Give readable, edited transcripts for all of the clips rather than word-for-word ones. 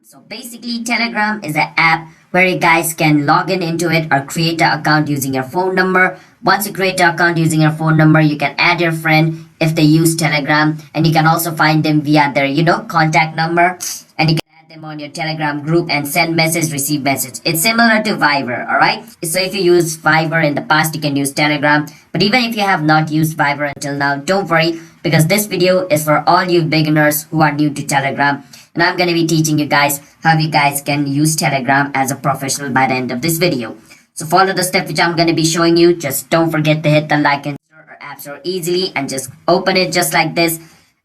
So basically, Telegram is an app where you guys can log in into it or create an account using your phone number. Once you create an account using your phone number, you can add your friend if they use Telegram, and you can also find them via their, contact number, and you can add them on your Telegram group and send message, receive message. It's similar to Viber, all right? So if you use Viber in the past, you can use Telegram. But even if you have not used Viber until now, don't worry, because this video is for all you beginners who are new to Telegram. And I'm going to be teaching you guys how you guys can use Telegram as a professional by the end of this video. So follow the step which I'm going to be showing you. Just don't forget to hit the like and or app store easily, and just open it just like this.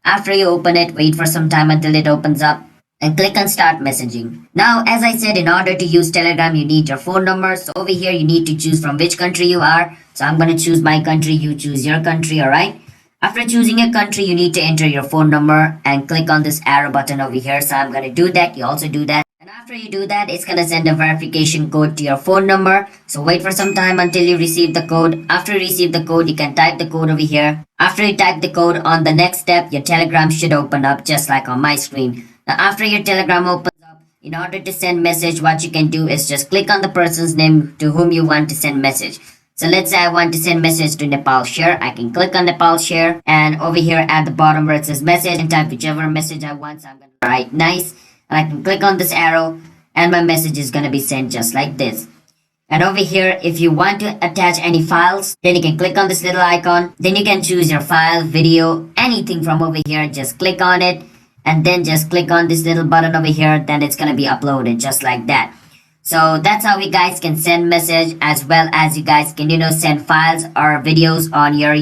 After you open it, wait for some time until it opens up and click on start messaging. Now, as I said, in order to use Telegram, you need your phone number. So over here, you need to choose from which country you are. So I'm going to choose my country. You choose your country, all right? After choosing a country, you need to enter your phone number and click on this arrow button over here. So I'm going to do that. You also do that. And after you do that, it's going to send a verification code to your phone number. So wait for some time until you receive the code. After you receive the code, you can type the code over here. After you type the code, on the next step, your Telegram should open up just like on my screen. Now, after your Telegram opens up, in order to send message, what you can do is just click on the person's name to whom you want to send message. So let's say I want to send message to Nepal share. I can click on Nepal share, and over here at the bottom where it says message, and type whichever message I want. So I'm going to write nice, and I can click on this arrow, and my message is going to be sent just like this. And over here, if you want to attach any files, then you can click on this little icon. Then you can choose your file, video, anything from over here. Just click on it, and then just click on this little button over here. Then it's going to be uploaded just like that. So that's how you guys can send message, as well as you guys can, send files or videos on your,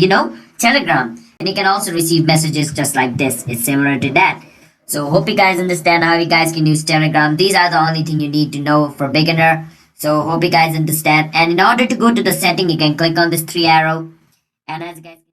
Telegram. And you can also receive messages just like this. It's similar to that. So hope you guys understand how you guys can use Telegram. These are the only thing you need to know for beginner. So hope you guys understand. And in order to go to the setting, you can click on this three arrow. And as you guys